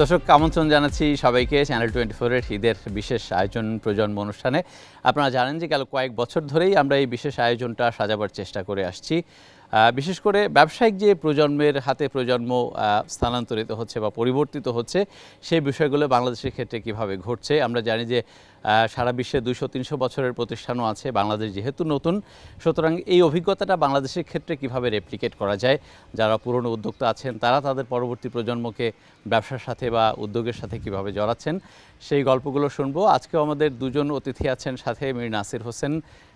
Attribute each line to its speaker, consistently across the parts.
Speaker 1: দর্শক আমন্ত্রণ জানাচ্ছি সবাইকে চ্যানেল 24 এর ঈদের বিশেষ আয়োজন প্রজন্ম অনুষ্ঠানে। আপনারা জানেন যে গেল কয়েক বছর ধরেই আমরা এই বিশেষ আয়োজনটা সাজাবার চেষ্টা করে আসছি। বিশেষ করে ব্যবসায়িক যে প্রজন্মের হাতে প্রজন্ম স্থানান্তরিত হচ্ছে বা পরিবর্তিত হচ্ছে সেই বিষয়গুলো বাংলাদেশের ক্ষেত্রে কিভাবে ঘটছে। আমরা জানি যে সারা বিশ্বে 200-300 বছরের প্রতিষ্ঠানও আছে, বাংলাদেশ যেহেতু নতুন, সুতরাং এই অভিজ্ঞতাটা বাংলাদেশের ক্ষেত্রে কিভাবে রেপ্লিকেট করা যায়, যারা পুরনো উদ্যোক্তা আছেন তারা তাদের পরবর্তী প্রজন্মকে ব্যবসার সাথে বা উদ্যোগের সাথে কিভাবে জড়াচ্ছেন সেই গল্পগুলো শুনবো। আজকেও আমাদের দুজন অতিথি আছেন সাথে, মীর নাসির হোসেন,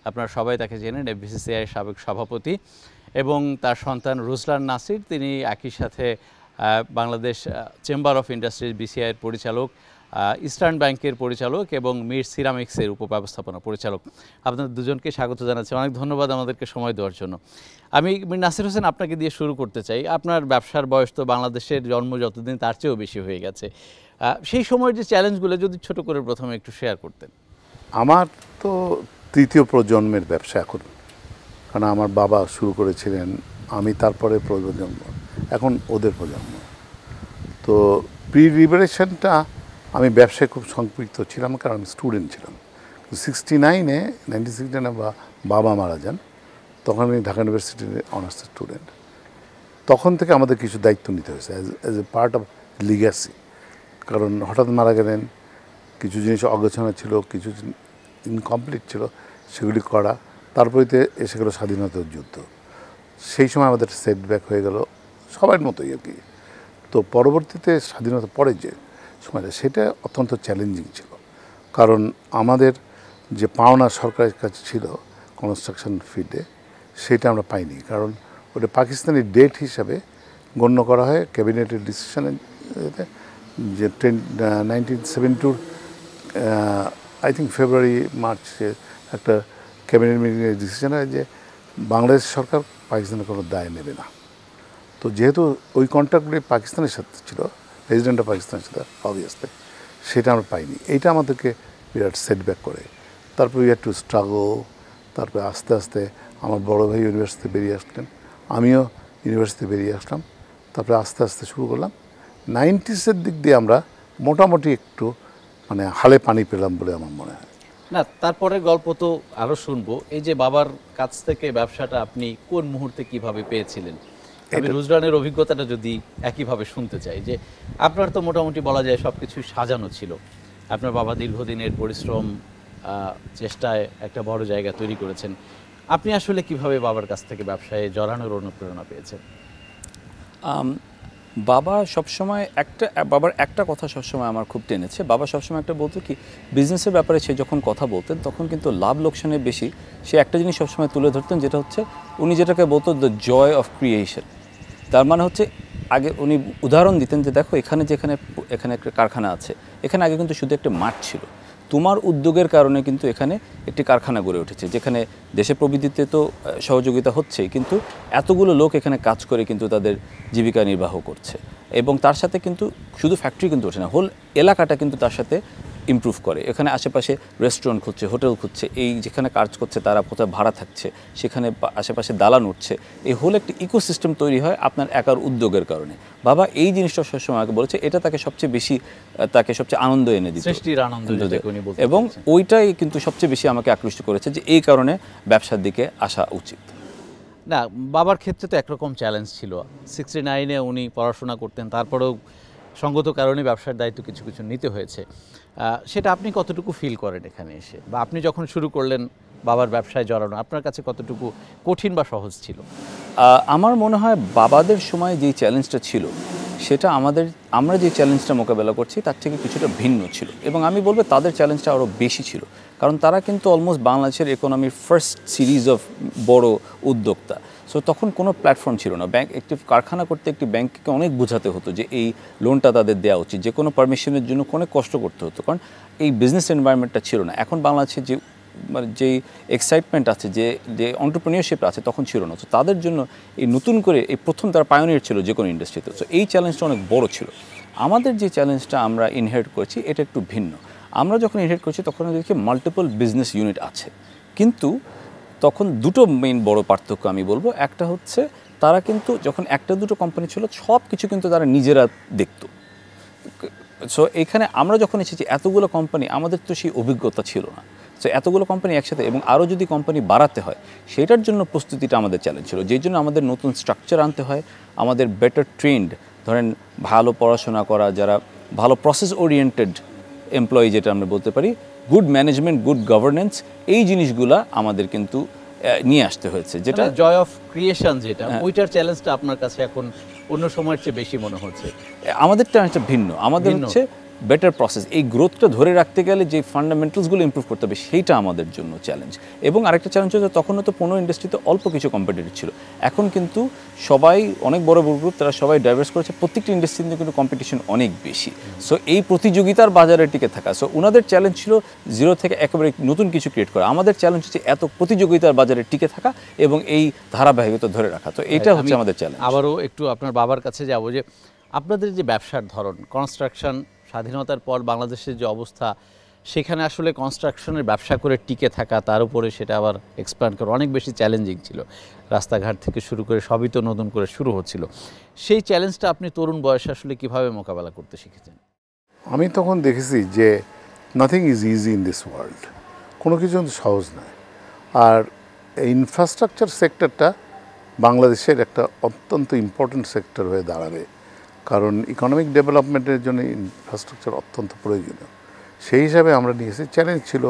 Speaker 1: আপনারা সবাই তাকে জেনেন, এফবিসিসিআই সাবেক সভাপতি, এবং তার সন্তান রুজলান নাসির, তিনি একই সাথে বাংলাদেশ চেম্বার অফ ইন্ডাস্ট্রিজ বিসিআইয়ের পরিচালক, ইস্টার্ন ব্যাংকের পরিচালক এবং মির সিরামিক্সের উপব্যবস্থাপনা পরিচালক। আপনাদের দুজনকে স্বাগত জানাচ্ছি, অনেক ধন্যবাদ আমাদেরকে সময় দেওয়ার জন্য। আমি মীর নাসির হোসেন আপনাকে দিয়ে শুরু করতে চাই। আপনার ব্যবসার বয়স তো বাংলাদেশের জন্ম যতদিন তার চেয়েও বেশি হয়ে গেছে, সেই সময়ের যে চ্যালেঞ্জগুলো যদি ছোট করে প্রথমে একটু শেয়ার করতেন।
Speaker 2: আমার তো তৃতীয় প্রজন্মের ব্যবসা এখন, কারণ আমার বাবা শুরু করেছিলেন, আমি তারপরে প্রজন্ম, এখন ওদের প্রজন্ম। তো প্রি লিবারেশনটা আমি ব্যবসায় খুব সম্পৃক্ত ছিলাম, কারণ আমি স্টুডেন্ট ছিলাম। 1969 বাবা মারা যান, তখন আমি ঢাকা ইউনিভার্সিটির অনার্স স্টুডেন্ট। তখন থেকে আমাদের কিছু দায়িত্ব নিতে হয়েছে as a part of legacy, কারণ হঠাৎ মারা গেলেন, কিছু জিনিস অগোছানো ছিল, কিছু ইনকমপ্লিট ছিল, সেগুলি করা। তারপরে এসে গেলো স্বাধীনতার যুদ্ধ, সেই সময় আমাদের সেটব্যাক হয়ে গেল সবার মতোই আর কি। তো পরবর্তীতে স্বাধীনতা পরে যে সময়টা, সেটা অত্যন্ত চ্যালেঞ্জিং ছিল, কারণ আমাদের যে পাওনা সরকারের কাছে ছিল কনস্ট্রাকশন ফিল্ডে, সেটা আমরা পাইনি, কারণ ওটা পাকিস্তানি ডেট হিসাবে গণ্য করা হয় ক্যাবিনেটের ডিসিশনের, যে 1972 আই থিঙ্ক ফেব্রুয়ারি মার্চে একটা ক্যাবিনেট মিটিংয়ের ডিসিশন হয় যে বাংলাদেশ সরকার পাকিস্তানের কোনো দায় নেবে না। তো যেহেতু ওই কন্ট্রাক্টগুলি পাকিস্তানের সাথে ছিল, প্রেসিডেন্ট অফ পাকিস্তানের সাথে, অবভিয়াসলি সেটা আমরা পাইনি। এইটা আমাদেরকে বিরাট সেটব্যাক করে। তারপর উই হ্যাড টু স্ট্রাগল। তারপরে আস্তে আস্তে আমার বড় ভাই ইউনিভার্সিটি বেরিয়ে আসলেন, আমিও ইউনিভার্সিটি বেরিয়ে আসলাম। তারপরে আস্তে আস্তে শুরু করলাম। 90s দিক দিয়ে আমরা মোটামুটি একটু মানে হালে পানি পেলাম বলে আমার মনে হয়।
Speaker 1: না, তারপরে গল্প তো আরও শুনবো। এই যে বাবার কাছ থেকে ব্যবসাটা আপনি কোন মুহূর্তে কিভাবে পেয়েছিলেন, আমি রুজলানের অভিজ্ঞতাটা যদি একইভাবে শুনতে চাই। যে আপনার তো মোটামুটি বলা যায় সব কিছু সাজানো ছিল, আপনার বাবা দীর্ঘদিনের পরিশ্রম চেষ্টায় একটা বড় জায়গা তৈরি করেছেন। আপনি আসলে কিভাবে বাবার কাছ থেকে ব্যবসায় জড়ানোর অনুপ্রেরণা পেয়েছেন?
Speaker 3: বাবার একটা কথা সবসময় আমার খুব টেনেছে। বাবা সবসময় একটা বলতো কি, বিজনেসের ব্যাপারে সে যখন কথা বলতেন তখন কিন্তু লাভ লোকসানের বেশি সে একটা জিনিস সবসময় তুলে ধরতেন, যেটা হচ্ছে উনি যেটাকে বলতো দ্য জয় অফ ক্রিয়েশন। তার মানে হচ্ছে, আগে উনি উদাহরণ দিতেন যে দেখো এখানে এখানে একটা কারখানা আছে, এখানে আগে কিন্তু শুধু একটা মাঠ ছিল, তোমার উদ্যোগের কারণে কিন্তু এখানে একটি কারখানা গড়ে উঠেছে, যেখানে দেশে প্রবৃদ্ধিতে তো সহযোগিতা হচ্ছেই, কিন্তু এতগুলো লোক এখানে কাজ করে কিন্তু তাদের জীবিকা নির্বাহ করছে। এবং তার সাথে কিন্তু শুধু ফ্যাক্টরি কিন্তু ওঠে না, হোল এলাকাটা কিন্তু তার সাথে ইমপ্রুভ করে। এখানে আশেপাশে রেস্টুরেন্ট খুঁজছে, হোটেল খুঁজছে, এই যেখানে কাজ করছে তারা কোথায় ভাড়া থাকছে, সেখানে আশেপাশে দালান উঠছে, এই হোল একটা ইকোসিস্টেম তৈরি হয় আপনার একার উদ্যোগের কারণে। বাবা এই জিনিসটা সবসময় আমাকে বলেছে, এটা তাকে সবচেয়ে আনন্দ এনে দিত,
Speaker 1: সৃষ্টির আনন্দ,
Speaker 3: এবং ওইটাই কিন্তু সবচেয়ে বেশি আমাকে আকৃষ্ট করেছে যে এই কারণে ব্যবসার দিকে আসা উচিত।
Speaker 1: না, বাবার ক্ষেত্রে তো একরকম চ্যালেঞ্জ ছিল। 69-এ উনি পড়াশোনা করতেন, তারপরেও সঙ্গত কারণে ব্যবসার দায়িত্ব কিছু কিছু নিতে হয়েছে। সেটা আপনি কতটুকু ফিল করেন এখানে এসে, বা আপনি যখন শুরু করলেন বাবার ব্যবসায় জড়ানো, আপনার কাছে কতটুকু কঠিন বা সহজ ছিল?
Speaker 3: আমার মনে হয় বাবাদের সময় যেই চ্যালেঞ্জটা ছিল সেটা আমরা যে চ্যালেঞ্জটা মোকাবেলা করছি তার থেকে কিছুটা ভিন্ন ছিল, এবং আমি বলবো তাদের চ্যালেঞ্জটা আরও বেশি ছিল, কারণ তারা কিন্তু অলমোস্ট বাংলাদেশের ইকোনমির ফার্স্ট সিরিজ অফ বড় উদ্যোক্তা। সো তখন কোনো প্ল্যাটফর্ম ছিল না। একটি কারখানা করতে একটি ব্যাংককে অনেক বোঝাতে হতো যে এই লোনটা তাদের দেওয়া উচিত, যে কোনো পারমিশনের জন্য অনেক কষ্ট করতে হতো, কারণ এই বিজনেস এনভায়রনমেন্টটা ছিল না। এখন বাংলাদেশের যেই এক্সাইটমেন্ট আছে, যে এন্টারপ্রেনিয়রশিপ আছে, তখন ছিল না। তো তাদের জন্য এই নতুন করে এই প্রথম তারা পায়োনিয়ার ছিল যে কোনো ইন্ডাস্ট্রিতে। সো এই চ্যালেঞ্জটা অনেক বড় ছিল। আমাদের যে চ্যালেঞ্জটা আমরা ইনহেরিট করেছি এটা একটু ভিন্ন। আমরা যখন ইনহেরিট করেছি তখন দেখি মাল্টিপল বিজনেস ইউনিট আছে, কিন্তু তখন দুটো মেইন বড় পার্থক্য আমি বলবো। একটা হচ্ছে তারা কিন্তু যখন একটা দুটো কোম্পানি ছিল সব কিছু কিন্তু তারা নিজেরা দেখতো, সো এখানে আমরা যখন এসেছি এতগুলো কোম্পানি, আমাদের তো সেই অভিজ্ঞতা ছিল না। সো এতগুলো কোম্পানি একসাথে এবং আরও যদি কোম্পানি বাড়াতে হয় সেটার জন্য প্রস্তুতিটা আমাদের চ্যালেঞ্জ ছিল, যেই জন্য আমাদের নতুন স্ট্রাকচার আনতে হয়, আমাদের বেটার ট্রেন্ড, ধরেন ভালো পড়াশোনা করা, যারা ভালো প্রসেস ওরিয়েন্টেড এমপ্লয়ি যেটা আমরা বলতে পারি, গুড ম্যানেজমেন্ট, গুড গভর্নেন্স, এই জিনিসগুলা আমাদের কিন্তু নিয়ে আসতে হয়েছে। যেটা
Speaker 1: জয় অফ ক্রিয়েশন, যেটা ওইটার চ্যালেঞ্জটা আপনার কাছে এখন অন্য সময়ের চেয়ে বেশি মনে হচ্ছে?
Speaker 3: আমাদেরটা একটা ভিন্ন, আমাদের হচ্ছে বেটার প্রসেস। এই গ্রোথটা ধরে রাখতে গেলে যে ফান্ডামেন্টালসগুলো ইমপ্রুভ করতে হবে সেইটা আমাদের জন্য চ্যালেঞ্জ। এবং আরেকটা চ্যালেঞ্জ হচ্ছে তখন তো পণ্য ইন্ডাস্ট্রিতে অল্প কিছু কম্পিটিটর ছিল, এখন কিন্তু সবাই অনেক বড় বড় গ্রুপ, তারা সবাই ডাইভার্স করেছে, প্রত্যেকটি ইন্ডাস্ট্রিতে কিন্তু কম্পিটিশন অনেক বেশি। সো এই প্রতিযোগিতার বাজারে টিকে থাকা, সো ওনাদের চ্যালেঞ্জ ছিল জিরো থেকে একেবারে নতুন কিছু ক্রিয়েট করা, আমাদের চ্যালেঞ্জ হচ্ছে এত প্রতিযোগিতার বাজারে টিকে থাকা এবং এই ধারাবাহিকতা ধরে রাখা। তো এটা হচ্ছে আমাদের চ্যালেঞ্জ।
Speaker 1: আবারও একটু আপনার বাবার কাছে যাব, যে আপনাদের যে ব্যবসার ধরন, কনস্ট্রাকশন, স্বাধীনতার পর বাংলাদেশের যে অবস্থা, সেখানে আসলে কনস্ট্রাকশনের ব্যবসা করে টিকে থাকা, তার উপরে সেটা আবার এক্সপ্যান্ড করা অনেক বেশি চ্যালেঞ্জিং ছিল। রাস্তাঘাট থেকে শুরু করে সবই তো নতুন করে শুরু হচ্ছিল। সেই চ্যালেঞ্জটা আপনি তরুণ বয়সে আসলে কিভাবে মোকাবেলা করতে শিখেছেন?
Speaker 2: আমি তখন দেখেছি যে nothing is easy in this world, কোনো কিছু কিন্তু সহজ নয়। আর ইনফ্রাস্ট্রাকচার সেক্টরটা বাংলাদেশের একটা অত্যন্ত ইম্পর্ট্যান্ট সেক্টর হয়ে দাঁড়াবে, কারণ ইকোনমিক ডেভেলপমেন্টের জন্য ইনফ্রাস্ট্রাকচার অত্যন্ত প্রয়োজনীয়। সেই হিসাবে আমরা নিয়েছি, চ্যালেঞ্জ ছিল,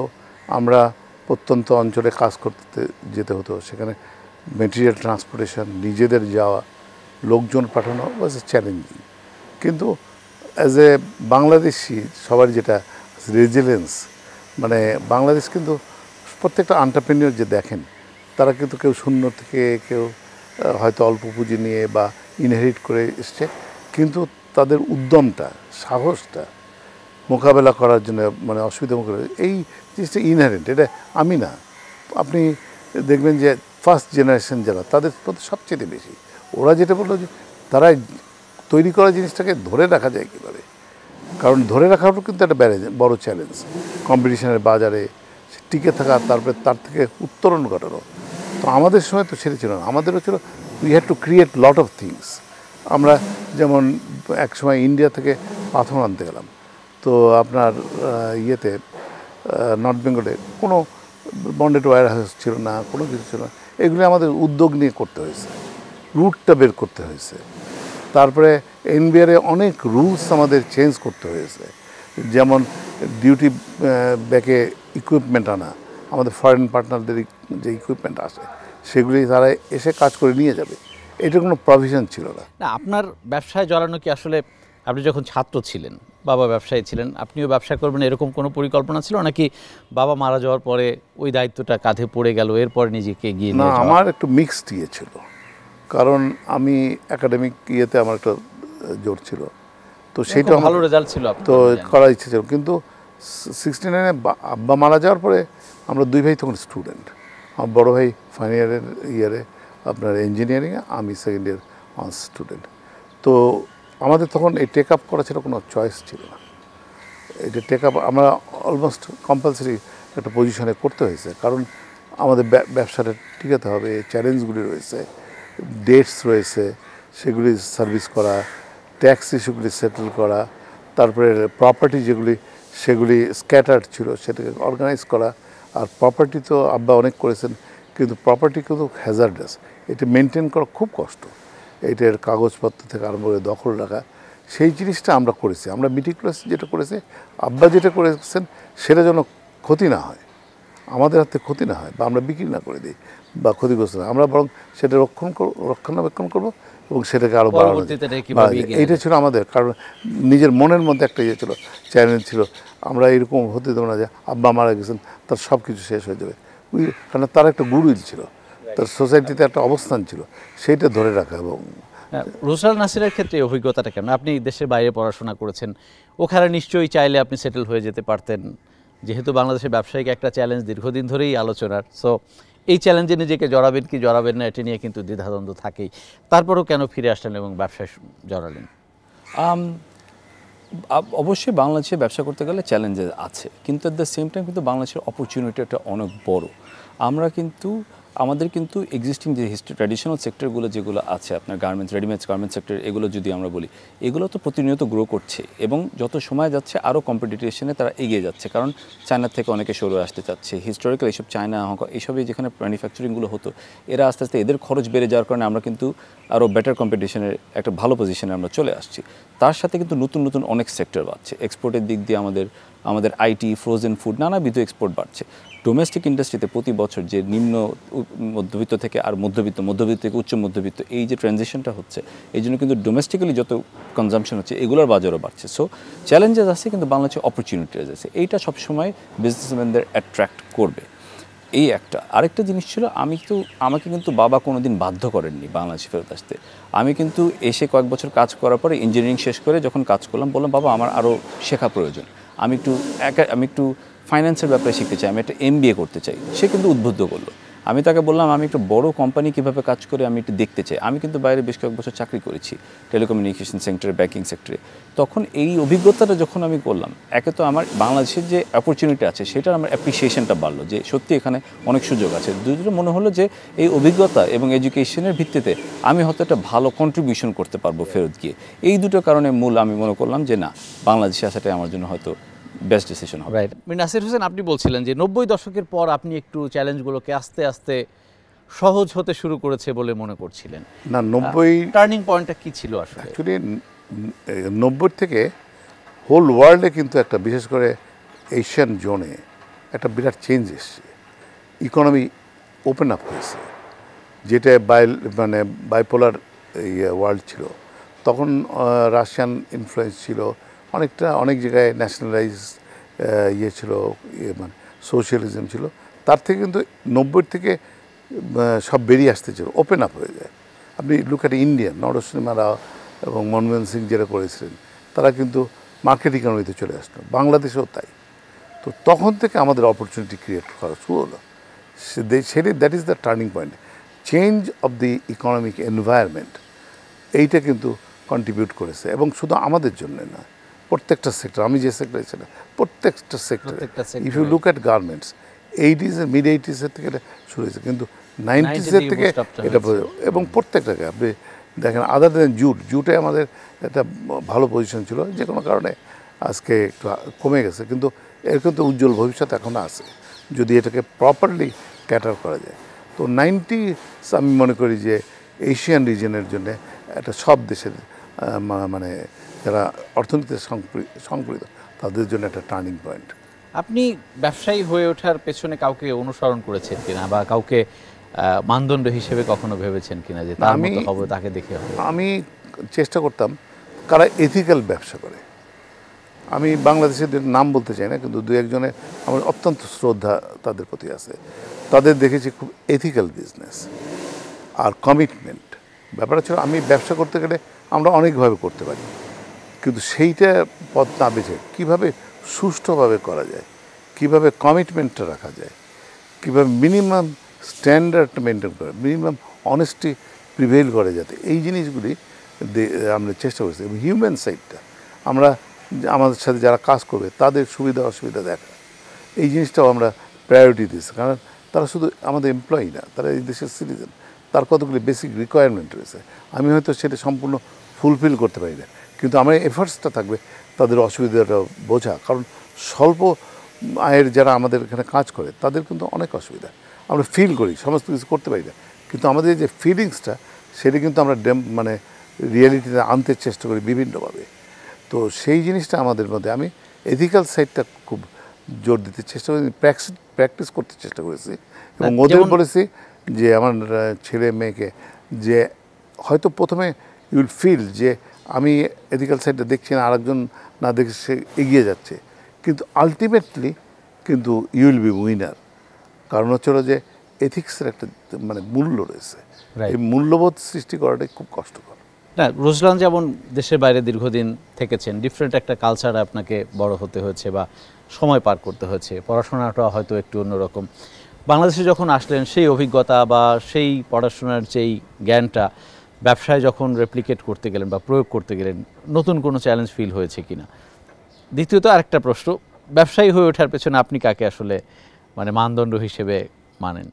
Speaker 2: আমরা প্রত্যন্ত অঞ্চলে কাজ করতে যেতে হতো, সেখানে মেটেরিয়াল ট্রান্সপোর্টেশন, নিজেদের যাওয়া, লোকজন পাঠানো ওয়াজ এ চ্যালেঞ্জিং। কিন্তু অ্যাজ এ বাংলাদেশি সবার যেটা রেজিলেন্স, মানে বাংলাদেশ কিন্তু প্রত্যেকটা এন্টারপ্রেনিউর যে দেখেন, তারা কিন্তু কেউ শূন্য থেকে, কেউ হয়তো অল্প পুঁজি নিয়ে বা ইনহেরিট করে এসছে, কিন্তু তাদের উদ্যমটা, সাহসটা মোকাবেলা করার জন্য, মানে অসুবিধা মোকাবেলা, এই জিনিসটা ইনহেরেন্ট। এটা আমি না, আপনি দেখবেন যে ফার্স্ট জেনারেশন যারা, তাদের প্রতি সবচেয়ে বেশি ওরা যেটা বললো যে তারা তৈরি করা জিনিসটাকে ধরে রাখা যায় কীভাবে, কারণ ধরে রাখার কিন্তু একটা বড় চ্যালেঞ্জ, কম্পিটিশনের বাজারে টিকে থাকা, তারপরে তার থেকে উত্তরণ ঘটানো। তো আমাদের সময় তো সেটা ছিল না, আমাদেরও ছিল we had to create lot of things. আমরা যেমন এক সময় ইন্ডিয়া থেকে পাথর আনতে গেলাম, তো আপনার ইয়েতে নর্থ বেঙ্গলে কোনো বন্ডেড ওয়্যার হাউস ছিল না, কোনো কিছু ছিল না, এগুলো আমাদের উদ্যোগ নিয়ে করতে হয়েছে, রুটটা বের করতে হয়েছে। তারপরে এনবিআরে অনেক রুলস আমাদের চেঞ্জ করতে হয়েছে, যেমন ডিউটি ব্যাকে ইকুইপমেন্ট আনা, আমাদের ফরেন পার্টনারদের যে ইকুইপমেন্ট আসে সেগুলি তারা এসে কাজ করে নিয়ে যাবে, এটার কোনো প্রভিশন ছিল না।
Speaker 1: না, আপনার ব্যবসায় জড়ানো কি আসলে, আপনি যখন ছাত্র ছিলেন, বাবা ব্যবসায়ী ছিলেন, আপনিও ব্যবসা করবেন এরকম কোনো পরিকল্পনা ছিল, নাকি বাবা মারা যাওয়ার পরে ওই দায়িত্বটা কাঁধে পড়ে গেল, এরপর নিজেকে এগিয়ে
Speaker 2: না,
Speaker 1: নিয়ে যাওয়া?
Speaker 2: আমার একটু মিক্সড ইয়ে ছিল, কারণ আমি একাডেমিক ইয়েতে আমার একটা জোর ছিল, তো সেইটা
Speaker 1: ভালো রেজাল্ট ছিল
Speaker 2: তো করার ইচ্ছে ছিল। কিন্তু 69-এ আব্বা মারা যাওয়ার পরে আমরা দুই ভাই তখন স্টুডেন্ট, আমার বড় ভাই ফাইনাল ইয়ারে আপনার ইঞ্জিনিয়ারিংয়ে, আমি সেকেন্ড ইয়ার অনার্স স্টুডেন্ট। তো আমাদের তখন এই টেক আপ করা ছিল, কোনো চয়েস ছিল না, এটা টেক আপ আমরা অলমোস্ট কম্পালসারি একটা পজিশনে করতে হয়েছে, কারণ আমাদের ব্যবসাটা টিকাতে হবে, চ্যালেঞ্জগুলি রয়েছে, ডেটস রয়েছে, সেগুলি সার্ভিস করা, ট্যাক্স ইস্যুগুলি সেটেল করা, তারপরে প্রপার্টি যেগুলি সেগুলি স্ক্যাটার্ড ছিল সেটাকে অর্গানাইজ করা। আর প্রপার্টি তো আব্বা অনেক করেছেন, কিন্তু প্রপার্টি কিন্তু হ্যাজার্ডাস, এটা মেনটেন করা খুব কষ্ট, এইটার কাগজপত্র থেকে আরম্ভ করে দখল রাখা, সেই জিনিসটা আমরা করেছি। আমরা মিটিকুলাস যেটা করেছি, আব্বা যেটা করেছেন সেটা যেন ক্ষতি না হয়, আমাদের হাতে ক্ষতি না হয়, বা আমরা বিক্রি না করে দিই বা ক্ষতিগ্রস্ত না, আমরা বরং সেটা রক্ষণাবেক্ষণ করবো এবং সেটাকে আরও বাড়ানো। এইটা ছিল আমাদের, কারণ নিজের মনের মধ্যে একটা ইয়ে ছিল, চ্যালেঞ্জ ছিল, আমরা এরকম হতে দেবো না যে আব্বা মারা গেছেন তার সব কিছু শেষ হয়ে যাবে, কারণ তার একটা গুডউইল ছিল, তার সোসাইটিতে একটা অবস্থান ছিল, সেইটা ধরে রাখা। এবং
Speaker 1: রুসরাল নাসিরের ক্ষেত্রে অভিজ্ঞতাটা কেমন? আপনি দেশের বাইরে পড়াশোনা করেছেন, ওখানে নিশ্চয়ই চাইলে আপনি সেটেল হয়ে যেতে পারতেন, যেহেতু বাংলাদেশের ব্যবসায়িক একটা চ্যালেঞ্জ দীর্ঘদিন ধরেই আলোচনার। সো এই চ্যালেঞ্জে নিজেকে জড়াবেন কি জড়াবেন না, এটা নিয়ে কিন্তু দ্বিধাদ্বন্দ্ব থাকেই। তারপরেও কেন ফিরে আসলেন এবং ব্যবসায় জড়ালেন?
Speaker 3: অবশ্যই বাংলাদেশে ব্যবসা করতে গেলে চ্যালেঞ্জেস আছে, কিন্তু অ্যাট দ্য সেম টাইম কিন্তু বাংলাদেশের অপরচুনিটিটা অনেক বড়। আমরা কিন্তু আমাদের কিন্তু এক্সিস্টিং যে ট্র্যাডিশনাল সেক্টরগুলো যেগুলো আছে আপনার গার্মেন্টস, রেডিমেডস গার্মেন্টস সেক্টর, এগুলো যদি আমরা বলি, এগুলো তো প্রতিনিয়ত গ্রো করছে এবং যত সময় যাচ্ছে আরও কম্পিটিশনে তারা এগিয়ে যাচ্ছে, কারণ চায়নার থেকে অনেকে সরে আসতে চাচ্ছে। হিস্টোরিক্যাল এইসব চায়না, হংকং, এইসবই যেখানে ম্যানুফ্যাকচারিংগুলো হতো, এরা আস্তে আস্তে এদের খরচ বেড়ে যাওয়ার কারণে আমরা কিন্তু আরও বেটার কম্পিটিশনের একটা ভালো পজিশনে আমরা চলে আসছি। তার সাথে কিন্তু নতুন নতুন অনেক সেক্টর বাড়ছে। এক্সপোর্টের দিক দিয়ে আমাদের আইটি, ফ্রোজেন ফুড, নানাবিধ এক্সপোর্ট বাড়ছে। ডোমেস্টিক ইন্ডাস্ট্রিতে প্রতি বছর যে নিম্ন মধ্যবিত্ত থেকে আর মধ্যবিত্ত থেকে উচ্চ মধ্যবিত্ত, এই যে ট্রানজিশনটা হচ্ছে, এই জন্য কিন্তু ডোমেস্টিক্যালি যত কনজাম্পশন হচ্ছে এগুলোর বাজারও বাড়ছে। সো চ্যালেঞ্জেস আছে কিন্তু বাংলাদেশে অপরচুনিটিজ আছে, এইটা সবসময় বিজনেসম্যানদের অ্যাট্রাক্ট করবে। এই একটা আরেকটা জিনিস ছিল, আমাকে কিন্তু বাবা কোনো দিন বাধ্য করেননি বাংলাদেশে ফেরত আসতে। আমি কিন্তু এসে কয়েক বছর কাজ করার পরে ইঞ্জিনিয়ারিং শেষ করে যখন কাজ করলাম, বললাম বাবা আমার আরও শেখা প্রয়োজন, আমি একটু ফাইন্যান্সের ব্যাপারে শিখতে চাই, আমি একটা MBA করতে চাই। সে কিন্তু উদ্বুদ্ধ করলো। আমি তাকে বললাম আমি একটু বড় কোম্পানি কীভাবে কাজ করে আমি একটু দেখতে চাই। আমি কিন্তু বাইরে বেশ কয়েক বছর চাকরি করেছি, টেলিকমিউনিকেশন সেক্টরে, ব্যাংকিং সেক্টরে। তখন এই অভিজ্ঞতাটা যখন আমি করলাম, একে তো আমার বাংলাদেশের যে অপরচুনিটি আছে সেটার আমার অ্যাপ্রিসিয়েশনটা বাড়লো, যে সত্যি এখানে অনেক সুযোগ আছে। দুটো মনে হলো যে এই অভিজ্ঞতা এবং এডুকেশনের ভিত্তিতে আমি হয়তো একটা ভালো কন্ট্রিবিউশন করতে পারবো ফেরত গিয়ে। এই দুটো কারণে মূল আমি মনে করলাম যে না, বাংলাদেশে আসাটাই আমার জন্য হয়তো বেস্ট ডিসিশন হবে।
Speaker 1: রাইট। নাসির হোসেন, আপনি বলছিলেন যে 90 দশকের পর আপনি একটু চ্যালেঞ্জগুলোকে আস্তে আস্তে সহজ হতে শুরু করেছে বলে মনে করছিলেন।
Speaker 2: না, 90
Speaker 1: টার্নিং পয়েন্টটা কি ছিল আসলে?
Speaker 2: অ্যাকচুয়ালি 90 থেকে হোল ওয়ার্ল্ডে কিন্তু একটা, বিশেষ করে এশিয়ান জোনে একটা বিরাট চেঞ্জ এসছে। ইকোনমি ওপেন আপ হয়েছে, যেটা বাইপোলার ওয়ার্ল্ড ছিল তখন। রাশিয়ান ইনফ্লুয়েন্স ছিল অনেকটা, অনেক জায়গায় ন্যাশনালাইজ ছিল, মানে সোশ্যালিজম ছিল। তার থেকে কিন্তু 90 থেকে সব বেরিয়ে আসতে ছিল, ওপেন আপ হয়ে যায়। আপনি লুক অ্যাট ইন্ডিয়ান নরসিংহ রাও এবং মনমোহন সিং যেটা করেছিলেন, তারা কিন্তু মার্কেট ইকোনমিতে চলে আসলো, বাংলাদেশেও তাই। তো তখন থেকে আমাদের অপরচুনিটি ক্রিয়েট করা শুরু হলো। That is the turning point, change of the economic environment. এইটা কিন্তু কন্ট্রিবিউট করেছে, এবং শুধু আমাদের জন্য না, প্রত্যেকটা সেক্টর, আমি যে সেক্টরে ছিলাম প্রত্যেকটা সেক্টরে। If you look at garments, 80s mid 80s থেকে এটা শুরু হয়েছে, কিন্তু 90s থেকে এটা, এবং প্রত্যেকটাকে আপনি দেখেন, আদার দেন জুটে আমাদের একটা ভালো পজিশন ছিল, যে কোনো কারণে আজকে একটু কমে গেছে, কিন্তু এর কিন্তু উজ্জ্বল ভবিষ্যৎ এখনও আছে যদি এটাকে প্রপারলি ক্যাটার করা যায়। তো 90s আমি মনে করি যে এশিয়ান রিজনের জন্য একটা, সব দেশের মানে যারা অর্থনীতিতে সংপৃক্ত তাদের জন্য একটা টার্নিং পয়েন্ট।
Speaker 1: আপনি ব্যবসায়ী হয়ে ওঠার পেছনে কাউকে অনুসরণ করেছেন কিনা, বা কাউকে মানদণ্ড হিসেবে কখনো ভেবেছেন কিনা যে তার মতো হবে, তাকে দেখে হবে?
Speaker 2: আমি চেষ্টা করতাম কারা এথিক্যাল ব্যবসা করে। আমি বাংলাদেশের নাম বলতে চাই না, কিন্তু দু একজনের আমার অত্যন্ত শ্রদ্ধা তাদের প্রতি আছে। তাদের দেখেছি খুব এথিক্যাল বিজনেস আর কমিটমেন্ট। ব্যাপারটা ছিল, আমি ব্যবসা করতে গেলে আমরা অনেকভাবে করতে পারি, কিন্তু সেইটা পথ না বেছে কীভাবে সুষ্ঠুভাবে করা যায়, কীভাবে কমিটমেন্টটা রাখা যায়, কীভাবে মিনিমাম স্ট্যান্ডার্ড মেনটেন করে, মিনিমাম অনেস্টি প্রিভেইল করে, যাতে এই জিনিসগুলি আমরা চেষ্টা করছি। এবং হিউম্যান সাইডটা আমরা আমাদের সাথে যারা কাজ করবে তাদের সুবিধা অসুবিধা দেখা, এই জিনিসটাও আমরা প্রায়োরিটি দিচ্ছি। কারণ তারা শুধু আমাদের এমপ্লয়ি না, তারা এই দেশের সিটিজেন, তার কতগুলি বেসিক রিকোয়ারমেন্ট রয়েছে। আমি হয়তো সেটা সম্পূর্ণ ফুলফিল করতে পারি না, কিন্তু আমার এফার্টসটা থাকবে তাদের অসুবিধাটা বোঝা। কারণ স্বল্প আয়ের যারা আমাদের এখানে কাজ করে তাদের কিন্তু অনেক অসুবিধা আমরা ফিল করি, সমস্ত কিছু করতে পারি না, কিন্তু আমাদের যে ফিলিংসটা সেটা কিন্তু আমরা মানে রিয়েলিটিতে আনতে চেষ্টা করি বিভিন্নভাবে। তো সেই জিনিসটা আমাদের মধ্যে, আমি এথিক্যাল সাইডটা খুব জোর দিতে চেষ্টা করি, প্র্যাকটিস করতে চেষ্টা করেছি, এবং ওদের বলেছি যে আমার ছেলে মেয়েকে, যে হয়তো প্রথমে ইউল ফিল যে আমি এথিক্যাল সাইডটা দেখছি না, আরেকজন না দেখে সে এগিয়ে যাচ্ছে, কিন্তু আলটিমেটলি কিন্তু ইউল বি উইনার। কারণ হচ্ছিল যে এথিক্সের একটা মানে মূল্য রয়েছে, এই মূল্যবোধ সৃষ্টি করাটাই খুব কষ্টকর।
Speaker 1: না, রুজলান যেমন দেশের বাইরে দীর্ঘদিন থেকেছেন, ডিফারেন্ট একটা কালচারে আপনাকে বড় হতে হয়েছে বা সময় পার করতে হয়েছে, পড়াশোনাটা হয়তো একটু অন্যরকম। বাংলাদেশে যখন আসলেন, সেই অভিজ্ঞতা বা সেই পড়াশোনার যেই জ্ঞানটা ব্যবসায় যখন রেপ্লিকেট করতে গেলেন বা প্রয়োগ করতে গেলেন, নতুন কোনো চ্যালেঞ্জ ফিল হয়েছে কিনা? দ্বিতীয়ত আরেকটা প্রশ্ন, ব্যবসায়ী হয়ে ওঠার পেছনে আপনি কাকে আসলে মানে মানদণ্ড হিসেবে মানেন?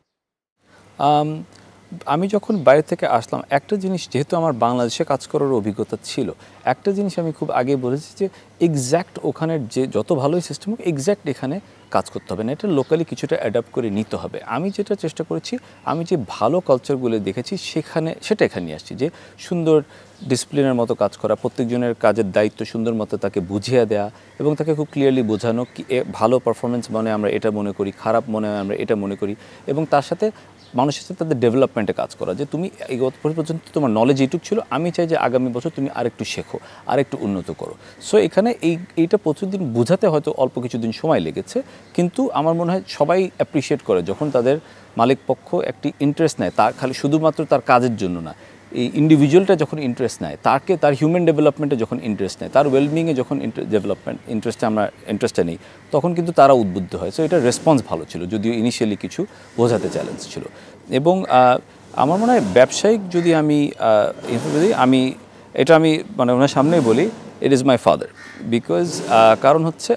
Speaker 3: আমি যখন বাইরে থেকে আসলাম একটা জিনিস, যেহেতু আমার বাংলাদেশে কাজ করার অভিজ্ঞতা ছিল, একটা জিনিস আমি খুব আগে বলেছি যে এক্স্যাক্ট ওখানের যে যত ভালোই সিস্টেম হোক এক্স্যাক্ট এখানে কাজ করতে হবে না, এটা লোকালি কিছুটা অ্যাডাপ্ট করে নিতে হবে। আমি যেটা চেষ্টা করেছি, আমি যে ভালো কালচারগুলো দেখেছি সেটা এখানে নিয়ে আসছি, যে সুন্দর ডিসিপ্লিনের মতো কাজ করা, প্রত্যেকজনের কাজের দায়িত্ব সুন্দর মতো তাকে বুঝিয়ে দেওয়া এবং তাকে খুব ক্লিয়ারলি বোঝানো কি ভালো পারফরমেন্স মনে আমরা এটা মনে করি, খারাপ মনে আমরা এটা মনে করি, এবং তার সাথে মানুষের সাথে তাদের ডেভেলপমেন্টে কাজ করা, যে তুমি এই গত পর্যন্ত তোমার নলেজ এইটুক ছিল, আমি চাই যে আগামী বছর তুমি আরেকটু শেখো, আরেকটু উন্নত করো। সো এখানে এইটা প্রতিদিন বোঝাতে হয়তো অল্প কিছুদিন সময় লেগেছে, কিন্তু আমার মনে হয় সবাই অ্যাপ্রিসিয়েট করে যখন তাদের মালিক পক্ষ একটি ইন্টারেস্ট নেয়, তার খালি শুধুমাত্র তার কাজের জন্য না, এই ইন্ডিভিজুয়ালটা যখন ইন্টারেস্ট নেয়, তার হিউম্যান ডেভেলপমেন্টে যখন ইন্টারেস্ট নেয়, তার ওয়েলবিংয়ে যখন ইন্টারেস্টটা নেই, তখন কিন্তু তারা উদ্বুদ্ধ হয়। সো এটার রেসপন্স ভালো ছিল, যদিও ইনিশিয়ালি কিছু বোঝাতে চ্যালেঞ্জ ছিল। এবং আমার মনে হয় ব্যবসায়িক যদি আমি এটা মানে ওনার সামনেই বলি, it is my father, because কারণ হচ্ছে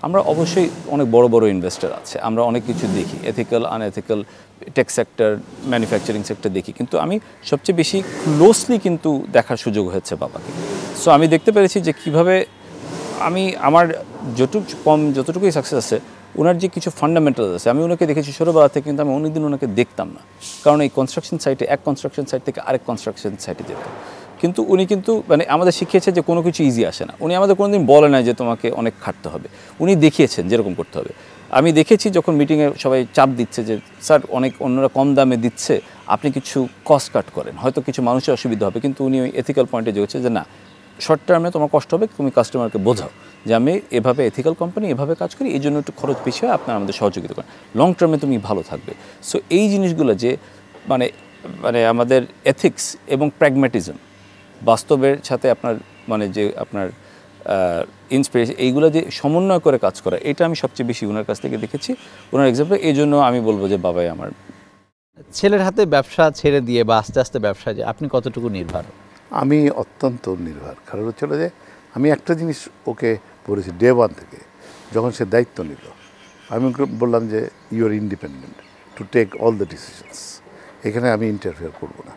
Speaker 3: আমরা অবশ্যই অনেক বড় বড় ইনভেস্টর আছে, আমরা অনেক কিছু দেখি, ethical unethical, tech sector, manufacturing sector দেখি, কিন্তু আমি সবচেয়ে বেশি ক্লোজলি কিন্তু দেখার সুযোগ হয়েছে বাবাকে। সো আমি দেখতে পেরেছি যে কীভাবে আমার যতটুকুই সাকসেস আছে, ওনার যে কিছু ফান্ডামেন্টাল আছে, আমি ওনাকে দেখেছি ছোটোবেলা থেকে, কিন্তু আমি অনেকদিন ওনাকে দেখতাম না, কারণ এই কনস্ট্রাকশন সাইট থেকে আরেক কনস্ট্রাকশন সাইটে যেতাম। কিন্তু উনি মানে আমাদের শিখিয়েছে যে কোনো কিছু ইজি আসে না। উনি আমাদের কোনোদিন বলে না যে তোমাকে অনেক খাটতে হবে, উনি দেখিয়েছেন যেরকম করতে হবে। আমি দেখেছি যখন মিটিংয়ে সবাই চাপ দিচ্ছে যে স্যার অন্যরা কম দামে দিচ্ছে, আপনি কিছু কস্ট কাট করেন, হয়তো কিছু মানুষের অসুবিধা হবে, কিন্তু উনি ওই এথিক্যাল পয়েন্টে যেছে যে না, শর্ট টার্মে তোমার কষ্ট হবে, তুমি কাস্টমারকে বোঝাও যে আমি এভাবে এথিক্যাল কোম্পানি এভাবে কাজ করি, এই জন্য একটু খরচ বেশি হয়, আপনারা আমাদের সহযোগিতা করেন, লং টার্মে তুমি ভালো থাকবে। সো এই জিনিসগুলো যে মানে আমাদের এথিক্স এবং প্র্যাগম্যাটিজম, বাস্তবের সাথে আপনার ইন্সপিরেশন, এইগুলো যে সমন্বয় করে কাজ করা, এটা আমি সবচেয়ে বেশি ওনার কাছ থেকে দেখেছি, ওনার এক্সাম্পল। এই জন্য আমি বলবো যে বাবাই আমার।
Speaker 1: ছেলের হাতে ব্যবসা ছেড়ে দিয়ে বা আস্তে আস্তে ব্যবসা, যে আপনি কতটুকু নির্ভর?
Speaker 2: আমি অত্যন্ত নির্ভর। কারণ হচ্ছিল যে আমি একটা জিনিস ওকে বলেছি ডে ওয়ান থেকে, যখন সে দায়িত্ব নিল, আমি ওকে বললাম যে you are independent to take all the decisions, এখানে আমি ইন্টারফেয়ার করবো না।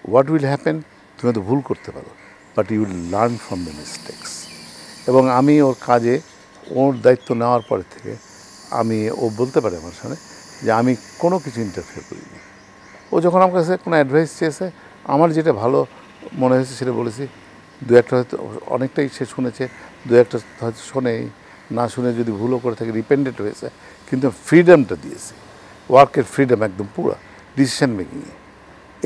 Speaker 2: হোয়াট উইল হ্যাপেন, তুমি হয়তো ভুল করতে পারো, but you will learn from the mistakes. এবং আমি ওর কাজে, ওর দায়িত্ব নেওয়ার পরে থেকে ও বলতে পারে আমার সামনে যে আমি কোনো কিছু ইন্টারফেয়ার করিনি। ও যখন আমার কাছে কোনো অ্যাডভাইস চেয়েছে, আমার যেটা ভালো মনে হয়েছে সেটা বলেছি। দু একটা হয়তো অনেকটাই সে শুনেছে, দু একটা হয়তো শোনেই, না শুনে যদি ভুলও করে থাকে ডিপেন্ডেন্ট হয়েছে, কিন্তু ফ্রিডমটা দিয়েছি, ওয়ার্কের ফ্রিডম একদম পুরো ডিসিশন মেকিংয়ে।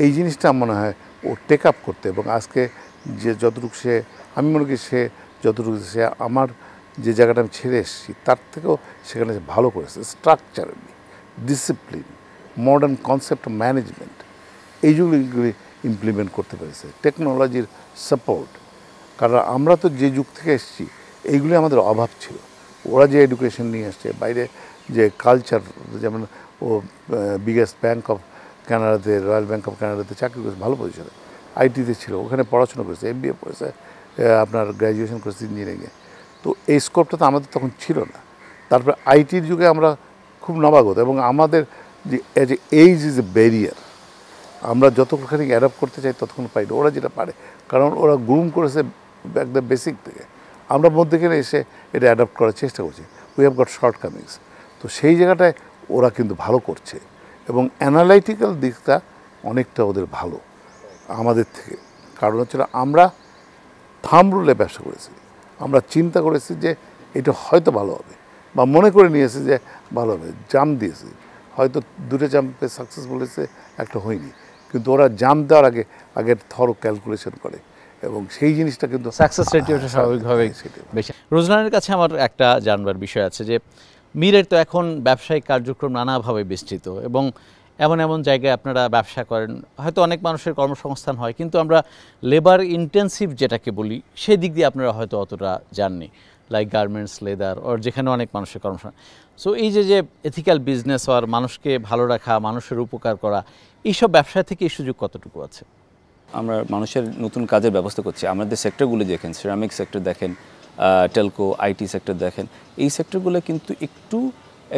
Speaker 2: এই জিনিসটা মনে হয় ও টেক আপ করতে, এবং আজকে যে যতটুকু আমি মনে করি যতটুকু আমার যে জায়গাটা আমি ছেড়ে এসেছি তার থেকেও সেখানে ভালো করেছে। Structurally, discipline, modern concept of management, এইগুলি ইমপ্লিমেন্ট করতে পেরেছে। টেকনোলজির সাপোর্ট, কারণ আমরা তো যে যুগ থেকে এসেছি এইগুলি আমাদের অভাব ছিল। ওরা যে এডুকেশন নিয়ে আসছে, বাইরে যে কালচার, যেমন ও বিগেস্ট ব্যাঙ্ক অফ কানাডাতে, রয়্যাল ব্যাঙ্ক অফ কানাডাতে চাকরি করেছে, ভালো পজিশনে, আইটিতে ছিল, ওখানে পড়াশোনা করেছে, MBA পড়েছে, আপনার গ্র্যাজুয়েশন করেছে ইঞ্জিনিয়ারিংয়ে। তো এই স্কোপটা তো আমাদের তখন ছিল না। তারপরে আইটির যুগে আমরা খুব নবাগত, এবং আমাদের যে এইজ ইজ এ ব্যারিয়ার, আমরা যতখানি অ্যাডাপ্ট করতে চাই ততক্ষণ পাই না। ওরা যেটা পারে, কারণ ওরা গ্রুম করেছে একদম বেসিক থেকে, আমরা মধ্যেখানে এসে এটা অ্যাডাপ্ট করার চেষ্টা করছি। We have got short Cummins. তো সেই জায়গাটায় ওরা কিন্তু ভালো করছে, এবং অ্যানালাইটিক্যাল দিকটা অনেকটা ওদের ভালো আমাদের থেকে। কারণ হচ্ছে আমরা থাম রুলে ব্যবসা করেছি, আমরা চিন্তা করেছি যে এটা হয়তো ভালো হবে, বা মনে করে নিয়েছি যে ভালো হবে, জাম দিয়েছি, হয়তো দুটো জাম্পে সাকসেসফুল হয়েছে, একটা হয়নি, কিন্তু ওরা জাম্প দেওয়ার আগে থরো ক্যালকুলেশন করে, এবং সেই জিনিসটা কিন্তু
Speaker 1: সাকসেস রেটিওটা স্বাভাবিকভাবেই বেশি। রোজনানের কাছে আমার একটা জানবার বিষয় আছে যে মীরের তো এখন ব্যবসায়িক কার্যক্রম নানাভাবে বিস্তৃত, এবং এমন এমন জায়গায় আপনারা ব্যবসা করেন, হয়তো অনেক মানুষের কর্মসংস্থান হয়, কিন্তু আমরা লেবার ইন্টেন্সিভ যেটাকে বলি সেই দিক দিয়ে আপনারা হয়তো অতটা জাননি, লাইক গার্মেন্টস, লেদার, ওর যেখানে অনেক মানুষের কর্মসংস্থান। সো এই যে এথিক্যাল বিজনেস আর মানুষকে ভালো রাখা, মানুষের উপকার করা, এইসব ব্যবসা থেকে এই সুযোগ কতটুকু আছে?
Speaker 3: আমরা মানুষের নতুন কাজের ব্যবস্থা করছি। আমাদের সেক্টরগুলো দেখেন, সিরামিক সেক্টর দেখেন, টেলকো, IT সেক্টর দেখেন, এই সেক্টরগুলো কিন্তু একটু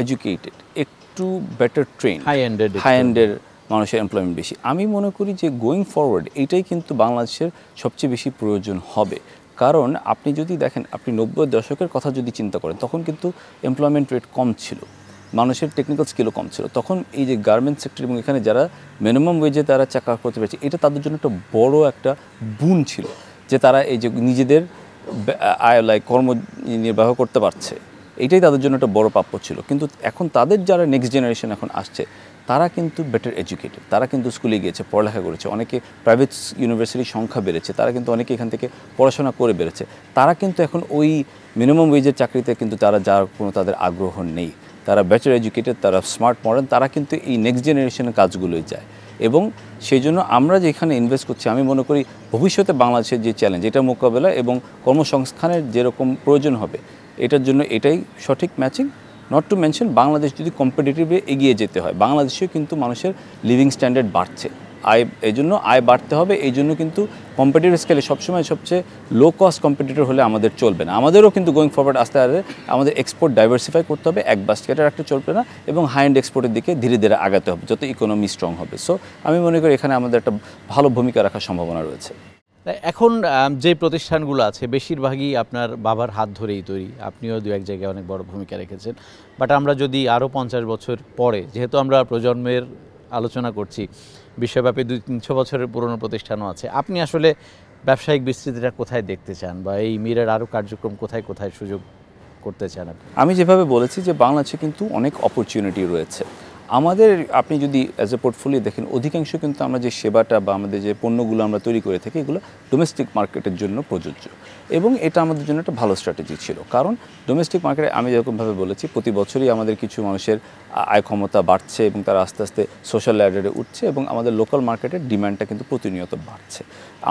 Speaker 3: এডুকেটেড, একটু একটু বেটার ট্রেন, হাই এন্ডের মানুষের এমপ্লয়মেন্ট বেশি। আমি মনে করি যে গোয়িং ফরওয়ার্ড এটাই কিন্তু বাংলাদেশের সবচেয়ে বেশি প্রয়োজন হবে। কারণ আপনি যদি দেখেন, আপনি 90-এর দশকের কথা যদি চিন্তা করেন, তখন কিন্তু এমপ্লয়মেন্ট রেট কম ছিল, মানুষের টেকনিক্যাল স্কিলও কম ছিল। তখন এই যে গার্মেন্টস সেক্টর এবং এখানে যারা মিনিমাম ওয়েজে তারা চাকরি করতে পেরেছে, এটা তাদের জন্য একটা বড় একটা বুন ছিল যে তারা এই যে নিজেদের কর্ম নির্বাহ করতে পারছে, এটাই তাদের জন্য একটা বড় প্রাপ্য ছিল। কিন্তু এখন তাদের যারা নেক্সট জেনারেশন এখন আসছে, তারা কিন্তু বেটার এডুকেটেড, তারা কিন্তু স্কুলে গিয়েছে, পড়ালেখা করেছে, অনেকে প্রাইভেট ইউনিভার্সিটির সংখ্যা বেড়েছে, তারা কিন্তু অনেকে এখান থেকে পড়াশোনা করে বেড়েছে। তারা কিন্তু এখন ওই মিনিমাম ওয়েজের চাকরিতে কিন্তু তারা যাওয়ার কোনো তাদের আগ্রহ নেই। তারা বেটার এডুকেটেড, তারা স্মার্ট মডার্ন, তারা কিন্তু এই নেক্সট জেনারেশনের কাজগুলোই যায়। এবং সেই জন্য আমরা যে এখানে ইনভেস্ট করছি, আমি মনে করি ভবিষ্যতে বাংলাদেশের যে চ্যালেঞ্জ, এটা মোকাবেলা এবং কর্মসংস্থানের যেরকম প্রয়োজন হবে, এটার জন্য এটাই সঠিক matching. Not to mention, Bangladesh যদি কম্পিটিটিভলি এগিয়ে যেতে হয়, বাংলাদেশেও কিন্তু মানুষের লিভিং স্ট্যান্ডার্ড বাড়ছে, এই জন্য আয় বাড়তে হবে। এই জন্য কিন্তু কম্পিটিটিভ স্কেলে সবসময় সবচেয়ে লো কস্ট কম্পিটিটর হলে আমাদের চলবে না। আমাদেরও কিন্তু গোয়িং ফরওয়ার্ড আস্তে আস্তে আমাদের এক্সপোর্ট ডাইভার্সিফাই করতে হবে, এক বাস্কেটে রাখতে চলবে না, এবং হাই এন্ড এক্সপোর্টের দিকে ধীরে ধীরে আগাতে হবে যত ইকোনমি স্ট্রং হবে। সো আমি মনে করি এখানে আমাদের একটা ভালো ভূমিকা রাখার সম্ভাবনা রয়েছে।
Speaker 1: এখন যে প্রতিষ্ঠানগুলো আছে বেশিরভাগই আপনার বাবার হাত ধরেই তৈরি, আপনিও দু এক জায়গায় অনেক বড় ভূমিকা রেখেছেন। বাট আমরা যদি আরও 50 বছর পরে, যেহেতু আমরা প্রজন্মের আলোচনা করছি, বিশ্বব্যাপী 200-300 বছরের পুরনো প্রতিষ্ঠানও আছে, আপনি আসলে ব্যবসায়িক বিস্তৃতিটা কোথায় দেখতে চান, বা এই মিরের আরও কার্যক্রম কোথায় কোথায় সুযোগ করতে চান আপনি?
Speaker 3: আমি যেভাবে বলেছি যে বাংলাদেশে কিন্তু অনেক অপরচুনিটি রয়েছে। আমাদের আপনি যদি অ্যাজ এ পোর্টফোলিও দেখেন, অধিকাংশ কিন্তু আমরা যে সেবাটা বা আমাদের যে পণ্যগুলো আমরা তৈরি করে থাকি, এগুলো ডোমেস্টিক মার্কেটের জন্য প্রযোজ্য, এবং এটা আমাদের জন্য একটা ভালো স্ট্র্যাটেজি ছিল। কারণ ডোমেস্টিক মার্কেটে আমি যেরকমভাবে বলেছি, প্রতি বছরই আমাদের কিছু মানুষের আয় ক্ষমতা বাড়ছে এবং তারা আস্তে আস্তে সোশ্যাল ল্যাডারে উঠছে, এবং আমাদের লোকাল মার্কেটের ডিমান্ডটা কিন্তু প্রতিনিয়ত বাড়ছে।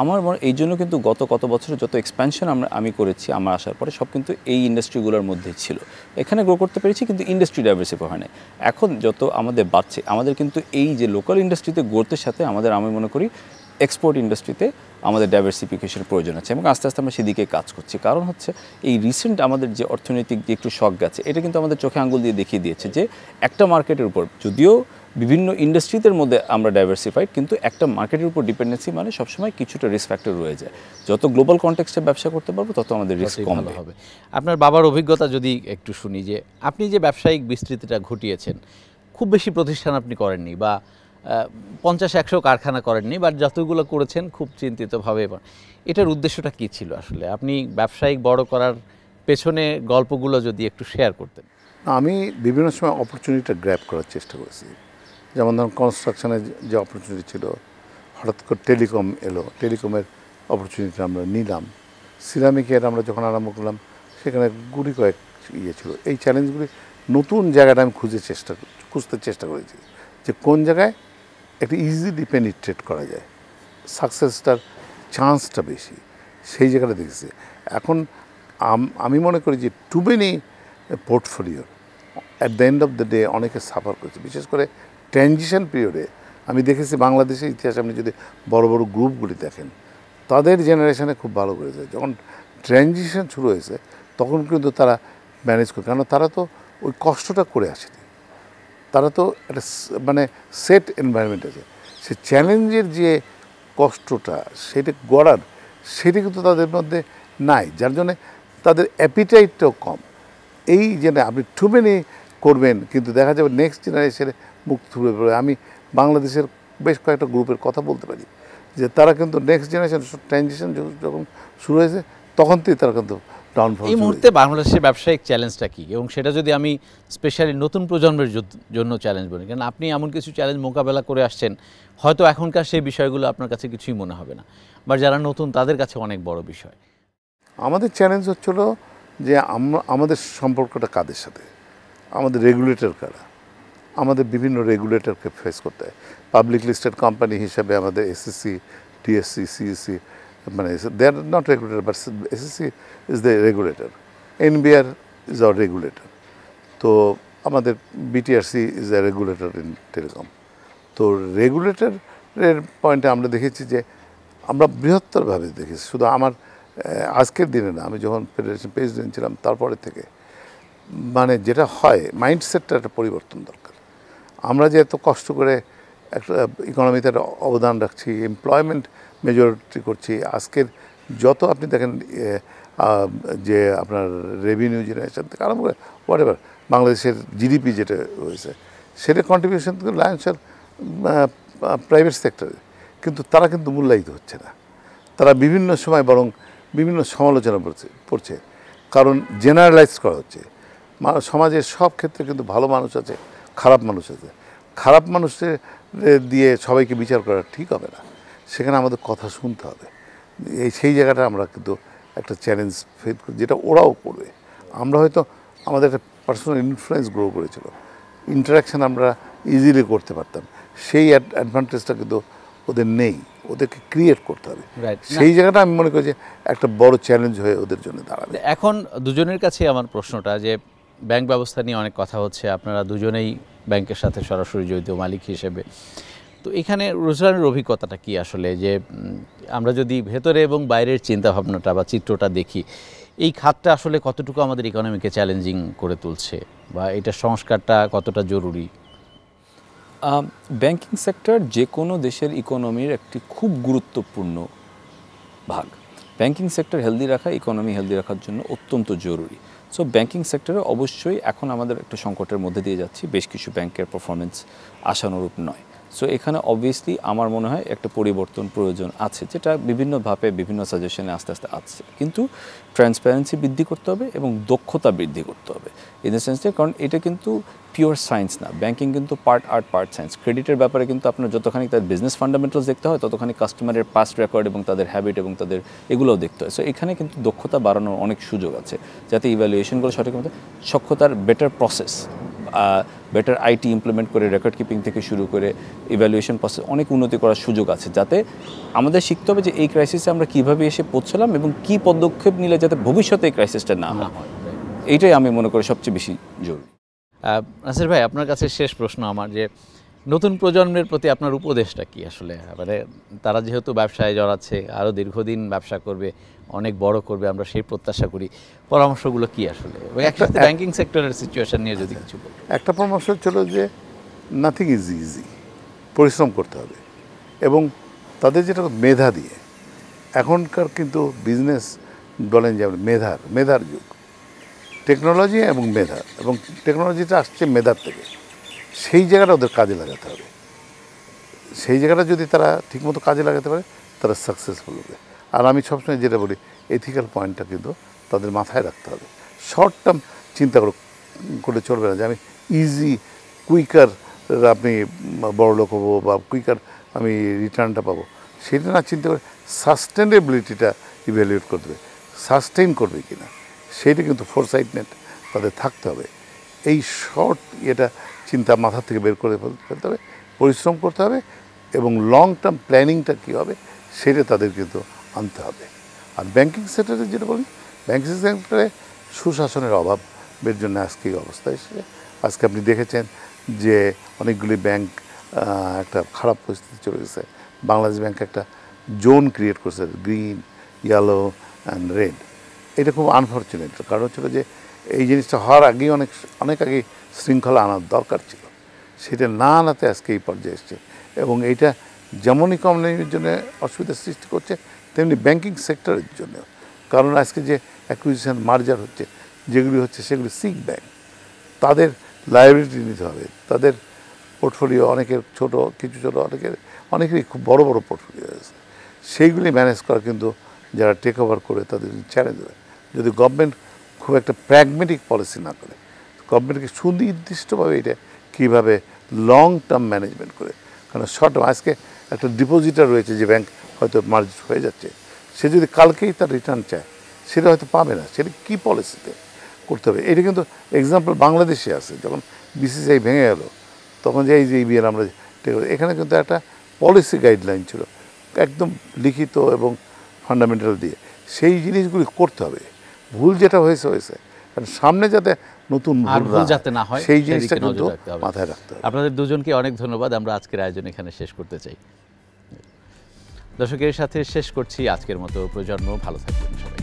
Speaker 3: আমার এই জন্য কিন্তু গত কত বছরে যত এক্সপ্যানশন আমি করেছি আমার আসার পরে, সব কিন্তু এই ইন্ডাস্ট্রিগুলোর মধ্যেই ছিল। এখানে গ্রো করতে পেরেছি, কিন্তু ইন্ডাস্ট্রি ডাইভার্সিফাই হয় না। এখন যত আমাদের বাড়ছে, আমাদের কিন্তু এই যে লোকাল ইন্ডাস্ট্রিতে গ্রোথের সাথে আমাদের, আমি মনে করি এক্সপোর্ট ইন্ডাস্ট্রিতে আমাদের ডাইভার্সিফিকেশনের প্রয়োজন আছে, এবং আস্তে আস্তে আমরা সেদিকে কাজ করছি। কারণ হচ্ছে এই রিসেন্ট আমাদের যে অর্থনৈতিক যে একটু শক গেছে, এটা কিন্তু আমাদের চোখে আঙ্গুল দিয়ে দেখিয়ে দিয়েছে যে একটা মার্কেটের উপর, যদিও বিভিন্ন ইন্ডাস্ট্রিদের মধ্যে আমরা ডাইভার্সিফাইড, কিন্তু একটা মার্কেটের উপর ডিপেন্ডেন্সি মানে সবসময় কিছুটা রিস্ক ফ্যাক্টর রয়ে যায়। যত গ্লোবাল কনটেক্সটে ব্যবসা করতে পারবো, তত আমাদের রিস্ক কম হবে।
Speaker 1: আপনার বাবার অভিজ্ঞতা যদি একটু শুনি, যে আপনি যে ব্যবসায়িক বিস্তৃতিটা ঘটিয়েছেন, খুব বেশি প্রতিষ্ঠান আপনি করেননি, বা 50-100 কারখানা করেননি, বাট যতগুলো করেছেন খুব চিন্তিতভাবে। এটার উদ্দেশ্যটা কী ছিল আসলে? আপনি ব্যবসায়িক বড় করার পেছনে গল্পগুলো যদি একটু শেয়ার করতেন।
Speaker 2: আমি বিভিন্ন সময় অপরচুনিটিটা গ্র্যাব করার চেষ্টা করেছি। যেমন ধরুন কনস্ট্রাকশনের যে অপরচুনিটি ছিল, হঠাৎ করে টেলিকম এলো, টেলিকমের অপরচুনিটি আমরা নিলাম। সিরামিকের আমরা যখন আরম্ভ করলাম, সেখানে গুড়ি কয়েক ছিল। এই চ্যালেঞ্জগুলি নতুন জায়গাটা আমি খুঁজতে চেষ্টা করেছি, যে কোন জায়গায় একটা ইজিলি পেনিট্রেট করা যায়, সাকসেসটার চান্সটা বেশি, সেই জায়গাটা দেখেছি। এখন আমি মনে করি যে too many portfolio at the end of the day অনেকে সাফার করেছে, বিশেষ করে ট্রানজিশন পিরিয়ডে। আমি দেখেছি বাংলাদেশের ইতিহাসে আপনি যদি বড় বড় গ্রুপগুলি দেখেন, তাদের জেনারেশনে খুব ভালো করেছে। যখন ট্রানজিশন শুরু হয়েছে, তখন কিন্তু তারা ম্যানেজ করে, কারণ তারা তো ওই কষ্টটা করে আসেনি, তারা তো একটা মানে সেট এনভায়রনমেন্ট আছে। সে চ্যালেঞ্জের যে কষ্টটা, সেটা গড়ার, সেটা কিন্তু তাদের মধ্যে নাই, যার জন্যে তাদের অ্যাপিটাইটটাও কম। এই যে না আপনি টু মেনি করবেন, কিন্তু দেখা যাবে নেক্সট জেনারেশনে মুখ থুবড়ে পড়বে। আমি বাংলাদেশের বেশ কয়েকটা গ্রুপের কথা বলতে পারি, যে তারা কিন্তু নেক্সট জেনারেশন ট্রানজিশন যখন শুরু হয়েছে, তখন থেকেই তারা কিন্তু ডাউনফল।
Speaker 1: এই মুহূর্তে বাংলাদেশের ব্যবসায়িক চ্যালেঞ্জটা কী, এবং সেটা যদি আমি স্পেশালি নতুন প্রজন্মের জন্য চ্যালেঞ্জ বলি, কারণ আপনি এমন কিছু চ্যালেঞ্জ মোকাবেলা করে আসছেন, হয়তো এখনকার সেই বিষয়গুলো আপনার কাছে কিছুই মনে হবে না, বা যারা নতুন তাদের কাছে অনেক বড় বিষয়।
Speaker 2: আমাদের চ্যালেঞ্জ হচ্ছিল যে আমাদের সম্পর্কটা কাদের সাথে, আমাদের রেগুলেটর কারা, আমাদের বিভিন্ন রেগুলেটরকে ফেস করতে হয়। পাবলিক লিস্টেড কোম্পানি হিসাবে আমাদের এসএসসি, টিএসসি, সিএসসি, মানে they are not regulator, but SSC is the regulator, NBR is our regulator, তো আমাদের BTRC is a regulator in telecom. তো রেগুলেটরের পয়েন্টে আমরা দেখেছি যে আমরা বৃহত্তরভাবে দেখেছি, শুধু আমার আজকের দিনে না, আমি যখন ফেডারেশন প্রেসিডেন্ট ছিলাম তারপরে থেকে, মানে যেটা হয় মাইন্ডসেটটা একটা পরিবর্তন দরকার। আমরা যে এত কষ্ট করে একটা ইকোনমিতে অবদান রাখছি, এমপ্লয়মেন্ট মেজরিটি করছি, আজকের যত আপনি দেখেন যে আপনার রেভিনিউ জেনারেশন থেকে আরম্ভ করে হোয়াট এভার বাংলাদেশের জিডিপি যেটা হয়েছে সেটা কন্ট্রিবিউশন লায়ন্সের প্রাইভেট সেক্টরে, কিন্তু তারা কিন্তু মূল্যায়িত হচ্ছে না। তারা বিভিন্ন সময় বরং বিভিন্ন সমালোচনা পড়ছে, কারণ জেনারেলাইজ করা হচ্ছে। সমাজের সব ক্ষেত্রে কিন্তু ভালো মানুষ আছে, খারাপ মানুষ আছে। খারাপ মানুষের দিয়ে সবাইকে বিচার করা ঠিক হবে না, সেখানে আমাদের কথা শুনতে হবে। সেই জায়গাটা আমরা কিন্তু একটা চ্যালেঞ্জ ফেস করি, যেটা ওরাও করবে। আমরা হয়তো আমাদের একটা পার্সোনাল ইনফ্লুয়েন্স গ্রো করেছিল, ইন্টারাকশান আমরা ইজিলি করতে পারতাম, সেই অ্যাডভান্টেজটা কিন্তু ওদের নেই, ওদেরকে ক্রিয়েট করতে হবে। সেই জায়গাটা আমি মনে করি যে একটা বড় চ্যালেঞ্জ হয়ে ওদের জন্য দাঁড়াবে।
Speaker 1: এখন দুজনের কাছে আমার প্রশ্নটা যে ব্যাংক ব্যবস্থা নিয়ে অনেক কথা হচ্ছে, আপনারা দুজনেই ব্যাংকের সাথে সরাসরি জড়িত মালিক হিসেবে, তো এখানে রুজলানের অভিজ্ঞতাটা কি আসলে, যে আমরা যদি ভেতরে এবং বাইরের চিন্তাভাবনাটা বা চিত্রটা দেখি, এই খাতটা আসলে কতটুকু আমাদের ইকোনমিকে চ্যালেঞ্জিং করে তুলছে বা এটা সংস্কারটা কতটা জরুরি?
Speaker 3: ব্যাংকিং সেক্টর যে কোনো দেশের ইকোনমির একটি খুব গুরুত্বপূর্ণ ভাগ। ব্যাংকিং সেক্টর হেলদি রাখা ইকোনমি হেলদি রাখার জন্য অত্যন্ত জরুরি। সো ব্যাংকিং সেক্টরে অবশ্যই এখন আমাদের একটা সংকটের মধ্যে দিয়ে যাচ্ছি, বেশ কিছু ব্যাংকের পারফরমেন্স আশানুরূপ নয়। সো এখানে অবভিয়াসলি আমার মনে হয় একটা পরিবর্তন প্রয়োজন আছে, যেটা বিভিন্নভাবে বিভিন্ন সাজেশনে আস্তে আস্তে আসছে, কিন্তু ট্রান্সপারেন্সি বৃদ্ধি করতে হবে এবং দক্ষতা বৃদ্ধি করতে হবে ইন দ্য সেন্স যে, কারণ এটা কিন্তু পিওর সায়েন্স না, ব্যাংকিং কিন্তু পার্ট আর্ট পার্ট সায়েন্স। ক্রেডিটের ব্যাপারে কিন্তু আপনার যতখানি তার বিজনেস ফান্ডামেন্টালস দেখতে হয়, ততখানি কাস্টমারের পাস্ট রেকর্ড এবং তাদের হ্যাবিট এবং তাদের এগুলোও দেখতে হয়। সো এখানে কিন্তু দক্ষতা বাড়ানোর অনেক সুযোগ আছে, যাতে ইভ্যালুয়েশনগুলো সঠিক মতো সক্ষতার better process, better IT implement করে রেকর্ড কিপিং থেকে শুরু করে ইভ্যালুয়েশন প্রসেস অনেক উন্নতি করার সুযোগ আছে, যাতে আমাদের শিখতে হবে যে এই ক্রাইসিসে আমরা কীভাবে এসে পৌঁছলাম এবং কী পদক্ষেপ নিলে যাতে ভবিষ্যতে এই ক্রাইসিসটা না হয়। এইটাই আমি মনে করি সবচেয়ে বেশি জরুরি।
Speaker 1: নাসির ভাই, আপনার কাছে শেষ প্রশ্ন আমার, যে নতুন প্রজন্মের প্রতি আপনার উপদেশটা কি আসলে? মানে তারা যেহেতু ব্যবসায় জড়াচ্ছে, আরও দীর্ঘদিন ব্যবসা করবে, অনেক বড় করবে, আমরা সেই প্রত্যাশা করি, পরামর্শগুলো কি আসলে? একসাথে ব্যাংকিং সেক্টরের সিচুয়েশন নিয়ে যদি কিছু বলেন।
Speaker 2: একটা পরামর্শ ছিল যে নাথিং ইজ ইজি, পরিশ্রম করতে হবে এবং তাদের যেটা মেধা দিয়ে, এখনকার কিন্তু বিজনেস বলেন যে মেধার যুগ, টেকনোলজি এবং মেধা, এবং টেকনোলজিটা আসছে মেধার থেকে, সেই জায়গাটা ওদের কাজে লাগাতে হবে। সেই জায়গাটা যদি তারা ঠিকমতো কাজে লাগাতে পারে, তারা সাকসেসফুল হবে। আর আমি সবসময় যেটা বলি, এথিক্যাল পয়েন্টটা কিন্তু তাদের মাথায় রাখতে হবে। শর্ট টার্ম চিন্তা করে চলবে না যে আমি ইজি কুইকার আপনি বড়লোক হবো বা কুইকার আমি রিটার্নটা পাবো, সেটা না চিন্তা করে সাস্টেনেবিলিটিটা ইভ্যালুয়েট করতে হবে, সাস্টেইন করবে কিনা, সেইটা কিন্তু ফোরসাইটনেস তাদের থাকতে হবে। এই শর্ট এটা চিন্তা মাথা থেকে বের করে ফেলতে হবে, পরিশ্রম করতে হবে এবং লং টার্ম প্ল্যানিংটা কী হবে সেটা তাদের কিন্তু আনতে হবে। আর ব্যাংকিং সেক্টরে যেটা বলি, ব্যাংকিং সেক্টরে সুশাসনের অভাবের জন্য আজকে এই অবস্থা এসেছে। আজকে আপনি দেখেছেন যে অনেকগুলি ব্যাংক একটা খারাপ পরিস্থিতি চলে গেছে। বাংলাদেশ ব্যাংক একটা জোন ক্রিয়েট করছে, গ্রিন, ইয়েলো অ্যান্ড রেড। এটা খুব আনফর্চুনেট, কারণ হচ্ছিল যে এই জিনিসটা হওয়ার আগেই অনেক আগে শৃঙ্খলা আনার দরকার ছিল, সেটা না আনাতে আজকে এই পর্যায়ে এসছে। এবং এইটা যেমন ইকোনমির জন্য অসুবিধার সৃষ্টি করছে, তেমনি ব্যাংকিং সেক্টরের জন্য। কারণ আজকে যে অ্যাকুইজিশন মার্জার হচ্ছে, যেগুলি হচ্ছে সেগুলি সিক ব্যাংক, তাদের লায়াবিলিটি নিতে হবে, তাদের পোর্টফোলিও অনেকের ছোটো, কিছু ছোটো, অনেকেরই খুব বড় বড় পোর্টফোলিও আছে। সেইগুলি ম্যানেজ করা কিন্তু যারা টেক ওভার করে তাদের চ্যালেঞ্জ হয়। যদি গভর্নমেন্ট খুব একটা প্র্যাগমেটিক পলিসি না করে, গভর্নমেন্টকে সুনির্দিষ্টভাবে এটা কীভাবে লং টার্ম ম্যানেজমেন্ট করে, কারণ শর্ট টার্ম আজকে একটা ডিপোজিটার রয়েছে যে ব্যাংক হয়তো মার্জ হয়ে যাচ্ছে, সে যদি কালকেই তার রিটার্ন চায় সেটা হয়তো পাবে না, সেটা কী পলিসিতে করতে হবে। এটা কিন্তু এক্সাম্পল বাংলাদেশে আছে, যখন বিসিসিআই ভেঙে গেল তখন যে এই যে ইবিএল আমরা এখানে কিন্তু একটা পলিসি গাইডলাইন ছিল একদম লিখিত এবং ফান্ডামেন্টাল দিয়ে, সেই জিনিসগুলি করতে হবে। ভুল যেটা হয়েছে, কারণ সামনে যাতে নতুন ভুল
Speaker 1: যাতে না হয়
Speaker 2: সেই জিনিসটা কিন্তু মাথায় রাখতে হবে।
Speaker 1: আপনাদের দুজনকে অনেক ধন্যবাদ। আমরা আজকের আয়োজন এখানে শেষ করতে চাই। দর্শকের সাথে শেষ করছি আজকের মতো প্রজন্ম। ভালো থাকবেন সবাই।